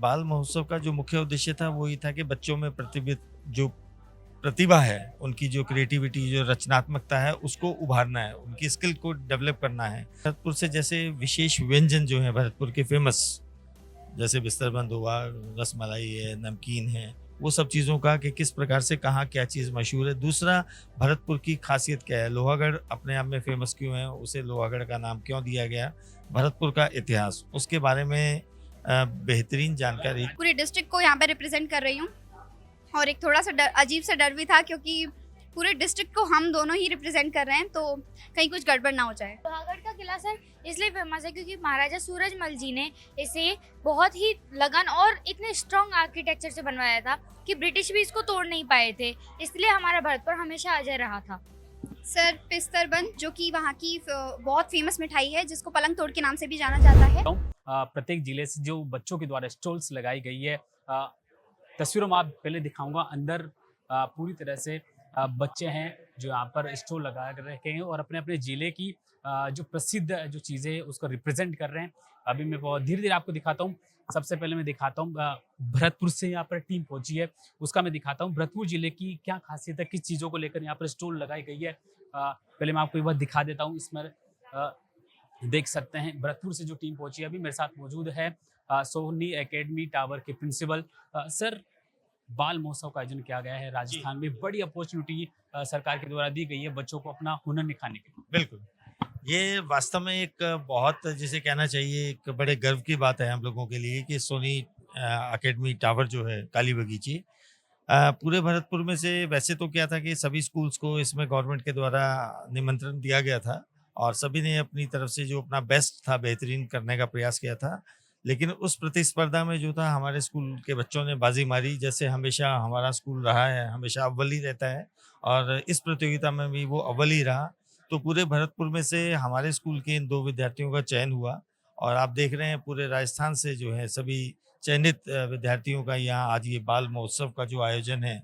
बाल महोत्सव का जो मुख्य उद्देश्य था वो ये था कि बच्चों में जो प्रतिभा है, उनकी जो क्रिएटिविटी, जो रचनात्मकता है, उसको उभारना है, उनकी स्किल को डेवलप करना है। भरतपुर से जैसे विशेष व्यंजन जो है भरतपुर के फेमस, जैसे बिस्तरबंद हुआ, रसमलाई है, नमकीन है, वो सब चीज़ों का कि किस प्रकार से कहाँ क्या चीज़ मशहूर है। दूसरा, भरतपुर की खासियत क्या है, लोहागढ़ अपने आप में फेमस क्यों है, उसे लोहागढ़ का नाम क्यों दिया गया, भरतपुर का इतिहास, उसके बारे में बेहतरीन जानकारी। पूरे डिस्ट्रिक्ट को यहाँ पे रिप्रेजेंट कर रही हूँ और एक थोड़ा सा अजीब सा डर भी था क्योंकि पूरे डिस्ट्रिक्ट को हम दोनों ही रिप्रेजेंट कर रहे हैं, तो कहीं कुछ गड़बड़ ना हो जाए। लोहागढ़ का किला सर इसलिए फेमस है क्योंकि महाराजा सूरजमल जी ने इसे बहुत ही लगन और इतने स्ट्रॉन्ग आर्किटेक्चर से बनवाया था कि ब्रिटिश भी इसको तोड़ नहीं पाए थे, इसलिए हमारा भरतपुर हमेशा अजय रहा था। सर, पिस्तरबंद जो कि वहाँ की बहुत फेमस मिठाई है जिसको पलंग तोड़ के नाम से भी जाना जाता है। प्रत्येक जिले से जो बच्चों के द्वारा स्टॉल्स लगाई गई है, तस्वीरों में आप पहले दिखाऊंगा। अंदर पूरी तरह से बच्चे हैं जो यहाँ पर स्टॉल लगा कर रखे हैं और अपने अपने जिले की जो प्रसिद्ध जो चीज़ें हैं उसको रिप्रेजेंट कर रहे हैं। अभी मैं बहुत धीरे धीरे आपको दिखाता हूँ। सबसे पहले मैं दिखाता हूँ भरतपुर से यहाँ पर टीम पहुंची है, उसका मैं दिखाता हूँ भरतपुर जिले की क्या खासियत है, किस चीज़ों को लेकर यहाँ पर स्टॉल लगाई गई है। पहले मैं आपको एक बार दिखा देता हूँ। इसमें देख सकते हैं भरतपुर से जो टीम पहुंची है। अभी मेरे साथ मौजूद है सोहनी एकेडमी टावर के प्रिंसिपल सर। बाल महोत्सव का आयोजन किया गया है राजस्थान में, बड़ी अपॉर्चुनिटी सरकार के द्वारा दी गई है बच्चों को अपना हुनर निखारने के लिए। बिल्कुल, ये वास्तव में एक बहुत, जिसे कहना चाहिए, एक बड़े गर्व की बात है हम लोगों के लिए कि सोनी एकेडमी टावर जो है काली बगीची, पूरे भरतपुर में से, वैसे तो क्या था कि सभी स्कूल्स को इसमें गवर्नमेंट के द्वारा निमंत्रण दिया गया था और सभी ने अपनी तरफ से जो अपना बेस्ट था बेहतरीन करने का प्रयास किया था, लेकिन उस प्रतिस्पर्धा में जो था हमारे स्कूल के बच्चों ने बाजी मारी। जैसे हमेशा हमारा स्कूल रहा है, हमेशा अव्वल ही रहता है और इस प्रतियोगिता में भी वो अव्वल ही रहा। तो पूरे भरतपुर में से हमारे स्कूल के इन 2 विद्यार्थियों का चयन हुआ और आप देख रहे हैं पूरे राजस्थान से जो है सभी चयनित विद्यार्थियों का यहाँ आज ये बाल महोत्सव का जो आयोजन है,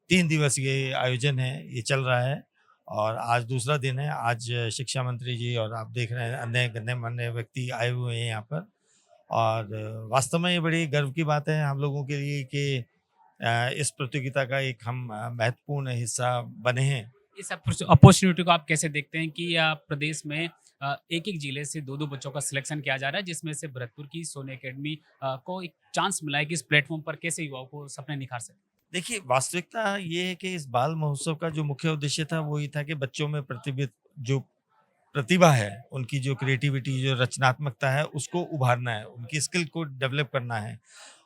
3 दिवसीय आयोजन है, ये चल रहा है और आज दूसरा दिन है। आज शिक्षा मंत्री जी और आप देख रहे हैं अन्य गण्यमान्य व्यक्ति आए हुए हैं यहाँ पर और वास्तव में ये बड़ी गर्व की बात है हम लोगों के लिए कि इस प्रतियोगिता का एक हम महत्वपूर्ण हिस्सा बने हैं। इस अपॉर्चुनिटी को आप कैसे देखते हैं कि प्रदेश में एक एक जिले से 2-2 बच्चों का सिलेक्शन किया जा रहा है, जिसमें से भरतपुर की सोनी एकेडमी को एक चांस मिला है कि इस प्लेटफॉर्म पर कैसे युवाओं को सपने निखार सके? देखिए, वास्तविकता ये है कि इस बाल महोत्सव का जो मुख्य उद्देश्य था वो ये था कि बच्चों में जो प्रतिभा है, उनकी जो क्रिएटिविटी, जो रचनात्मकता है, उसको उभारना है, उनकी स्किल को डेवलप करना है।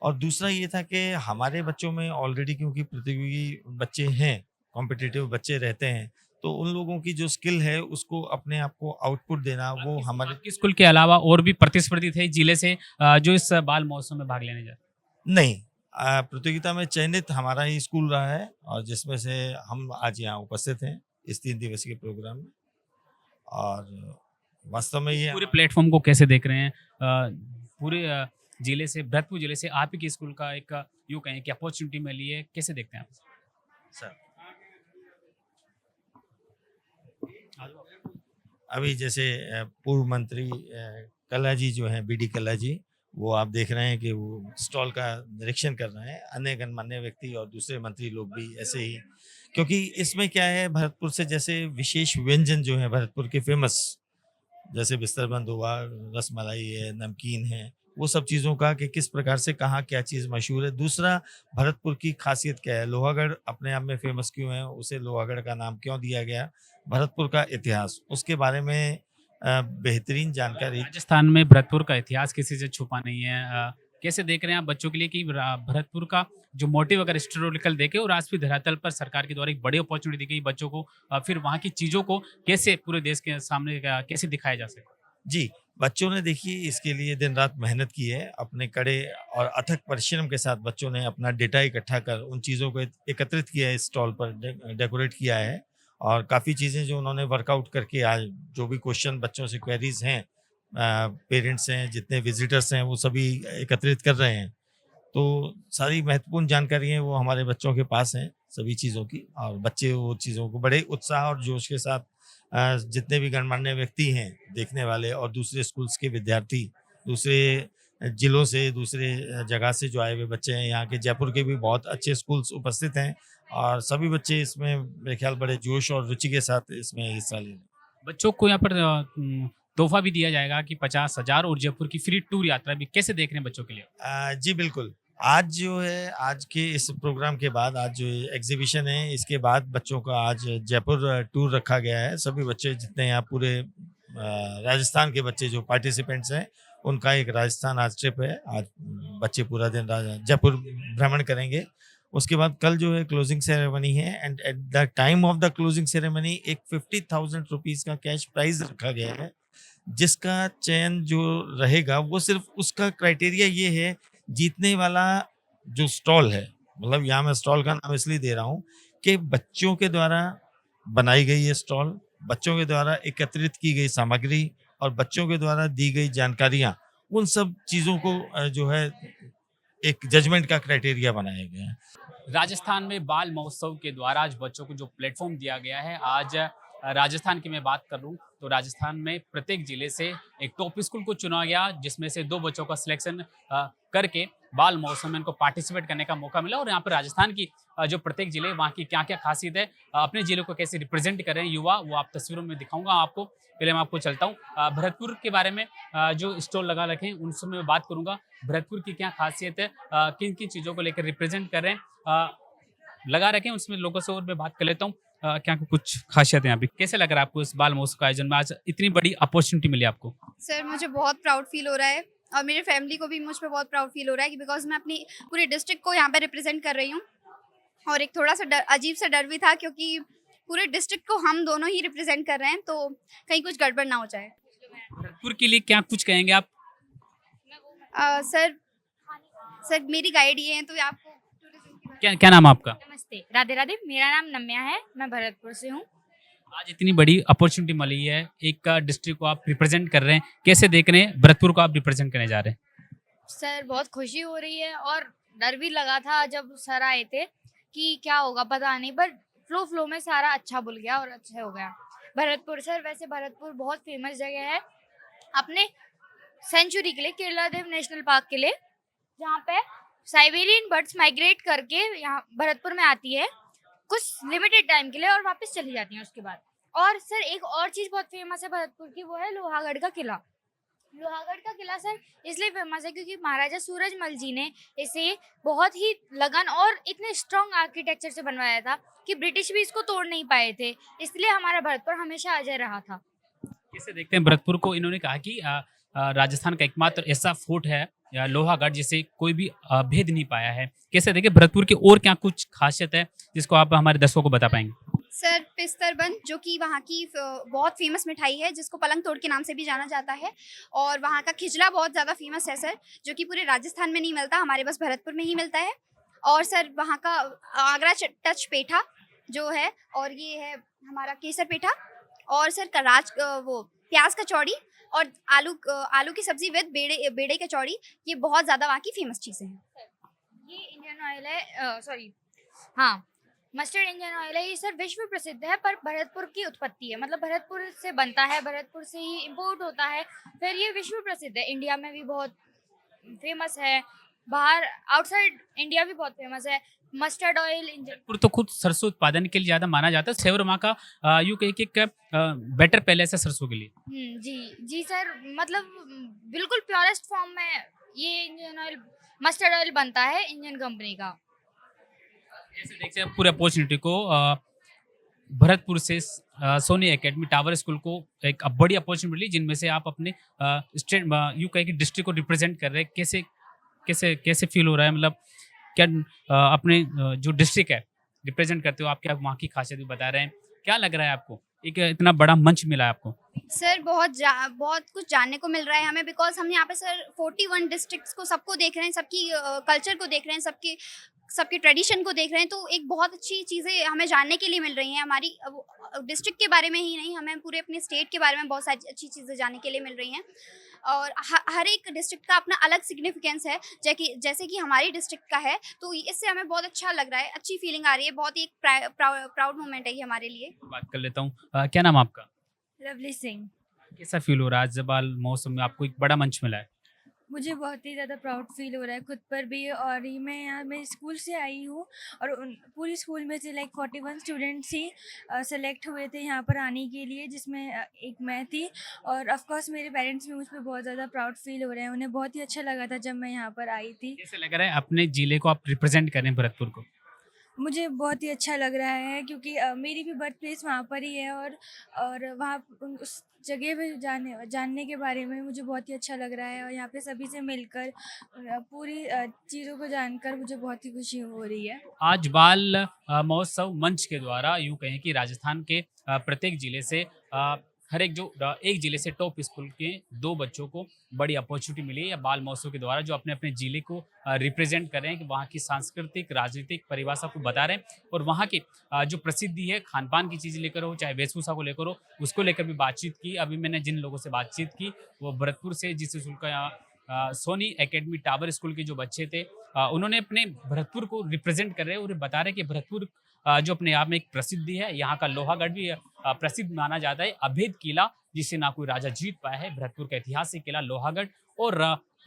और दूसरा ये था कि हमारे बच्चों में ऑलरेडी क्योंकि प्रतियोगी बच्चे हैं, कॉम्पिटिटिव बच्चे रहते हैं, तो उन लोगों की जो स्किल है उसको अपने आप को आउटपुट देना वो हमारे। आपके स्कूल के अलावा और भी प्रतिस्पर्धी थे जिले से जो इस बाल महोत्सव में भाग लेने जा रहे? नहीं, प्रतियोगिता में चयनित हमारा ही स्कूल रहा है और जिसमें से हम आज यहाँ उपस्थित हैं इस 3 दिवसीय प्रोग्राम में और वास्तव में ये पूरे प्लेटफॉर्म को कैसे देख रहे हैं? पूरे जिले से, भरतपुर जिले से आप ही के स्कूल का एक यूँ कहें कि अपॉर्चुनिटी मिली है, कैसे देखते हैं आप? सर, अभी जैसे पूर्व मंत्री कल्ला जी जो हैं, बीडी कल्ला जी, वो आप देख रहे हैं कि वो स्टॉल का निरीक्षण कर रहे हैं। अन्य गणमान्य व्यक्ति और दूसरे मंत्री लोग भी ऐसे ही, क्योंकि इसमें क्या है, भरतपुर से जैसे विशेष व्यंजन जो है भरतपुर के फेमस, जैसे बिस्तरबंद हुआ, रसमलाई है, नमकीन है, वो सब चीज़ों का कि किस प्रकार से कहाँ क्या चीज़ मशहूर है। दूसरा, भरतपुर की खासियत क्या है, लोहागढ़ अपने आप में फेमस क्यों है, उसे लोहागढ़ का नाम क्यों दिया गया, भरतपुर का इतिहास, उसके बारे में बेहतरीन जानकारी। राजस्थान में भरतपुर का इतिहास किसी से छुपा नहीं है। कैसे देख रहे हैं आप बच्चों के लिए कि भरतपुर का जो मोटिव अगर हिस्टोरिकल देखे और आज भी धरातल पर सरकार के द्वारा एक बड़ी अपॉर्चुनिटी दी गई बच्चों को, फिर वहाँ की चीज़ों को कैसे पूरे देश के सामने कैसे दिखाया जा सके? जी, बच्चों ने देखिए इसके लिए दिन रात मेहनत की है, अपने कड़े और अथक परिश्रम के साथ बच्चों ने अपना डेटा इकट्ठा कर उन चीज़ों को एकत्रित किया है, इस स्टॉल पर डेकोरेट किया है और काफ़ी चीज़ें जो उन्होंने वर्कआउट करके आज जो भी क्वेश्चन बच्चों से क्वेरीज हैं, पेरेंट्स हैं, जितने विजिटर्स हैं, वो सभी एकत्रित कर रहे हैं। तो सारी महत्वपूर्ण जानकारी है वो हमारे बच्चों के पास हैं सभी चीज़ों की और बच्चे वो चीज़ों को बड़े उत्साह और जोश के साथ, जितने भी गणमान्य व्यक्ति हैं देखने वाले और दूसरे स्कूल्स के विद्यार्थी, दूसरे जिलों से, दूसरे जगह से जो आए हुए बच्चे हैं। यहाँ के जयपुर के भी बहुत अच्छे स्कूल्स उपस्थित हैं और सभी बच्चे इसमें मेरे ख्याल बड़े जोश और रुचि के साथ इसमें हिस्सा ले रहे हैं। बच्चों को यहाँ पर तोहफा भी दिया जाएगा कि 50,000 और जयपुर की फ्री टूर यात्रा भी, कैसे देख रहे हैं बच्चों के लिए? जी बिल्कुल। आज जो है, आज के इस प्रोग्राम के बाद, आज जो एग्जीबिशन है इसके बाद बच्चों का आज जयपुर टूर रखा गया है। सभी बच्चे जितने यहाँ पूरे राजस्थान के बच्चे जो पार्टिसिपेंट्स हैं, उनका एक राजस्थान आज ट्रिप है। आज बच्चे पूरा दिन जयपुर भ्रमण करेंगे। उसके बाद कल जो है क्लोजिंग सेरेमनी है and at the time of the closing ceremony एक 50,000 रुपीज़ का कैश प्राइज रखा गया है, जिसका चयन जो रहेगा वो सिर्फ उसका क्राइटेरिया ये है, जीतने वाला जो स्टॉल है, मतलब यहाँ मैं स्टॉल का नाम इसलिए दे रहा हूँ कि बच्चों के द्वारा बनाई गई ये स्टॉल, बच्चों के द्वारा एकत्रित की गई सामग्री और बच्चों के द्वारा दी गई जानकारियाँ, उन सब चीज़ों को जो है एक जजमेंट का क्राइटेरिया बनाया गया है। राजस्थान में बाल महोत्सव के द्वारा आज बच्चों को जो प्लेटफॉर्म दिया गया है, आज राजस्थान की मैं बात कर लूँ तो राजस्थान में प्रत्येक जिले से एक टॉप स्कूल को चुना गया, जिसमें से 2 बच्चों का सिलेक्शन करके बाल महोत्सव में इनको पार्टिसिपेट करने का मौका मिला। और यहाँ पर राजस्थान की जो प्रत्येक जिले, वहाँ की क्या क्या खासियत है, अपने जिले को कैसे रिप्रेजेंट कर रहे हैं युवा, वो आप तस्वीरों में दिखाऊंगा आपको। पहले मैं आपको चलता हूँ भरतपुर के बारे में, जो स्टॉल लगा रखे हैं उनसे मैं बात करूंगा। भरतपुर की क्या खासियत है, किन किन चीज़ों को लेकर रिप्रेजेंट कर रहे हैं, लगा रखे हैं, उसमें लोगों से और मैं बात कर लेता हूँ क्या कुछ खासियत है यहाँ पे। कैसे लग रहा है आपको इस बाल महोत्सव का आयोजन में आज इतनी बड़ी अपॉर्चुनिटी मिली आपको? सर मुझे बहुत प्राउड फील हो रहा है और मेरे फैमिली को भी मुझ पर बहुत प्राउड फील हो रहा है कि बिकॉज मैं अपनी पूरे डिस्ट्रिक्ट को यहाँ पे रिप्रेजेंट कर रही हूँ। और एक थोड़ा सा अजीब सा डर भी था क्योंकि पूरे डिस्ट्रिक्ट को हम दोनों ही रिप्रेजेंट कर रहे हैं, तो कहीं कुछ गड़बड़ ना हो जाए। भरतपुर के लिए क्या कुछ कहेंगे आप? सर मेरी गाइड ये हैं, तो आपको क्या नाम है आपका? नमस्ते, राधे राधे। मेरा नाम नम्या है, मैं भरतपुर से हूँ। आज इतनी बड़ी अपॉर्चुनिटी मिली है, एक डिस्ट्रिक्ट को आप रिप्रेजेंट कर रहे हैं, कैसे देख रहे हैं भरतपुर को आप रिप्रेजेंट करने जा रहे हैं? सर बहुत खुशी हो रही है और डर भी लगा था जब सर आए थे कि क्या होगा पता नहीं, पर फ्लो में सारा अच्छा बुल गया और अच्छा हो गया। भरतपुर सर, वैसे भरतपुर बहुत फेमस जगह है अपने सेंचुरी के लिए, केरला देव नेशनल पार्क के लिए, जहाँ पे साइबेरियन बर्ड्स माइग्रेट करके यहाँ भरतपुर में आती है कुछ लिमिटेड टाइम के लिए और वापस चली जाती हैं उसके बाद। और सर एक और चीज़ बहुत फेमस है भरतपुर की, वो है लोहागढ़ का किला। लोहागढ़ का किला सर इसलिए फेमस है क्योंकि महाराजा सूरजमल जी ने इसे बहुत ही लगन और इतने स्ट्रॉन्ग आर्किटेक्चर से बनवाया था कि ब्रिटिश भी इसको तोड़ नहीं पाए थे, इसलिए हमारा भरतपुर हमेशा अजय रहा था। कैसे देखते हैं भरतपुर को? इन्होंने कहा कि राजस्थान का एकमात्र ऐसा फोर्ट है लोहागढ़ जिसे कोई भी भेद नहीं पाया है। कैसे देखें भरतपुर की और क्या कुछ खासियत है जिसको आप हमारे दर्शकों को बता पाएंगे? सर पिस्तरबंद, जो कि वहाँ की बहुत फेमस मिठाई है जिसको पलंग तोड़ के नाम से भी जाना जाता है, और वहाँ का खिजला बहुत ज़्यादा फेमस है सर, जो कि पूरे राजस्थान में नहीं मिलता, हमारे बस भरतपुर में ही मिलता है। और सर वहाँ का आगरा टच पेठा जो है, और ये है हमारा केसर पेठा, और सर वो प्याज कचौड़ी और आलू की सब्जी विद बेड़े कचौड़ी, ये बहुत ज़्यादा वहाँ की फेमस चीज़ें हैं। ये इंडियन ऑयल है, सॉरी हाँ मस्टर्ड इंडियन ऑयल है, ये सर विश्व प्रसिद्ध है पर भरतपुर की उत्पत्ति है, मतलब भरतपुर से बनता है, भरतपुर से ही इंपोर्ट होता है, फिर ये विश्व प्रसिद्ध है, इंडिया में भी बहुत फेमस है, बाहर आउटसाइड इंडिया भी बहुत फेमस है। मस्टर्ड ऑयल भरतपुर तो खुद सरसों उत्पादन के लिए ज़्यादा माना जाता है, सेवर माँ का यूँ कहे कि एक बेटर पैलेस है सरसों के लिए। जी सर, मतलब बिल्कुल प्योरेस्ट फॉर्म में ये इंडियन ऑयल मस्टर्ड ऑयल बनता है इंडियन कंपनी का। जैसे देखते हैं पूरे अपॉर्चुनिटी को भरतपुर से सोनी एकेडमी टावर स्कूल को एक बड़ी अपॉर्चुनिटी मिली, जिनमें से आप अपने स्टेट यूँ कहे कि डिस्ट्रिक्ट को रिप्रेजेंट कर रहे हैं। कैसे कैसे कैसे फील हो रहा है, मतलब क्या अपने जो डिस्ट्रिक्ट है रिप्रेजेंट करते हो आप, क्या वहाँ की खासियत भी बता रहे हैं, क्या लग रहा है आपको एक इतना बड़ा मंच मिला है आपको? सर बहुत कुछ जानने को मिल रहा है हमें, बिकॉज हम यहाँ पे सर 41 डिस्ट्रिक्ट्स को सबको देख रहे हैं, सबकी कल्चर को देख रहे हैं, सबके ट्रेडिशन को देख रहे हैं, तो एक बहुत अच्छी चीज़ें हमें जानने के लिए मिल रही हैं। हमारी डिस्ट्रिक्ट के बारे में ही नहीं, हमें पूरे अपने स्टेट के बारे में बहुत सारी अच्छी चीज़ें जानने के लिए मिल रही हैं, और हर एक डिस्ट्रिक्ट का अपना अलग सिग्निफिकेंस है, जैसे कि हमारी डिस्ट्रिक्ट का है, तो इससे हमें बहुत अच्छा लग रहा है, अच्छी फीलिंग आ रही है, बहुत ही एक प्राउड मोमेंट है ये हमारे लिए। बात कर लेता हूँ, क्या नाम आपका? लवली सिंह। कैसा फील हो रहा है आज बाल मौसम में आपको एक बड़ा मंच मिला है? मुझे बहुत ही ज़्यादा प्राउड फील हो रहा है खुद पर भी। और ये मैं स्कूल से आई हूँ और पूरी स्कूल में से लाइक 41 स्टूडेंट्स ही सेलेक्ट हुए थे यहाँ पर आने के लिए, जिसमें एक मैं थी। और ऑफ कोर्स मेरे पेरेंट्स भी मुझ पर बहुत ज़्यादा प्राउड फील हो रहे हैं। उन्हें बहुत ही अच्छा लगा था जब मैं यहाँ पर आई थी। कैसे लग रहा है अपने जिले को आप रिप्रेजेंट करें भरतपुर को? मुझे बहुत ही अच्छा लग रहा है क्योंकि मेरी भी बर्थ प्लेस वहाँ पर ही है। और वहाँ उस जगह पे जानने के बारे में मुझे बहुत ही अच्छा लग रहा है। और यहाँ पे सभी से मिलकर पूरी चीज़ों को जानकर मुझे बहुत ही खुशी हो रही है। आज बाल महोत्सव मंच के द्वारा यूँ कहें कि राजस्थान के प्रत्येक जिले से हर एक एक जिले से टॉप स्कूल के 2 बच्चों को बड़ी अपॉर्चुनिटी मिली है या बाल महोत्सव के द्वारा, जो अपने अपने जिले को रिप्रेजेंट कर रहे हैं कि वहाँ की सांस्कृतिक राजनीतिक परिभाषा को बता रहे हैं और वहाँ की जो प्रसिद्धि है खान पान की चीज़ लेकर हो चाहे वेशभूषा को लेकर हो, उसको लेकर भी बातचीत की। अभी मैंने जिन लोगों से बातचीत की वो भरतपुर से जिस स्कूल का सोनी एकेडमी टावर स्कूल के जो बच्चे थे, उन्होंने अपने भरतपुर को रिप्रेजेंट कर रहे हैं और बता रहे हैं कि भरतपुर जो अपने आप में एक प्रसिद्धि है। यहाँ का लोहागढ़ भी प्रसिद्ध माना जाता है, अभेद किला जिसे ना कोई राजा जीत पाया है। भरतपुर का ऐतिहासिक किला लोहागढ़ और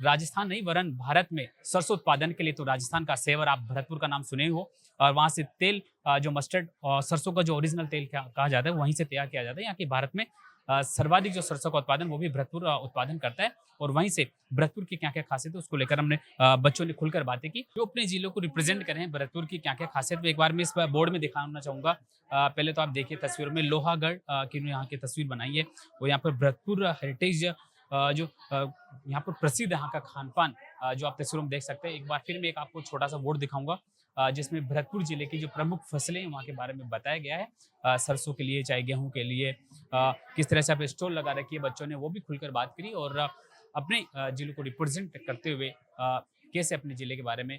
राजस्थान नहीं वरन भारत में सरसों उत्पादन के लिए तो राजस्थान का सेवर आप भरतपुर का नाम सुने हो। और वहाँ से तेल जो मस्टर्ड और सरसों का जो ओरिजिनल तेल कहा जाता है वहीं से तैयार किया जाता है। यहाँ की भारत में सर्वाधिक जो सरसों का उत्पादन वो भी भरतपुर उत्पादन करता है। और वहीं से भरतपुर की क्या क्या खासियत है उसको लेकर हमने बच्चों ने खुलकर बातें की। जो अपने जिलों को रिप्रेजेंट कर रहे हैं भरतपुर की क्या क्या खासियत एक बार मैं इस बोर्ड में दिखाना चाहूँगा। पहले तो आप देखिए तस्वीर में लोहागढ़ की यहाँ की तस्वीर बनाई है। वो यहाँ पर भरतपुर हेरिटेज जो यहाँ पर प्रसिद्ध यहाँ का खान पान जो आप तस्वीरों में देख सकते हैं। एक बार फिर मैं एक आपको छोटा सा बोर्ड दिखाऊंगा जिसमें भरतपुर जिले की जो प्रमुख फसलें हैं वहाँ के बारे में बताया गया है। सरसों के लिए चाहे गेहूं के लिए किस तरह से आप स्टॉल लगा रखी है, बच्चों ने वो भी खुलकर बात करी और अपने जिले को रिप्रेजेंट करते हुए कैसे अपने जिले के बारे में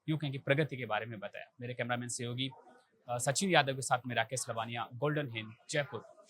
यूँ कहें कि प्रगति के बारे में बताया। मेरे कैमरामैन सहयोगी सचिन यादव के साथ में राकेश लवानिया, गोल्डन हिंद, जयपुर।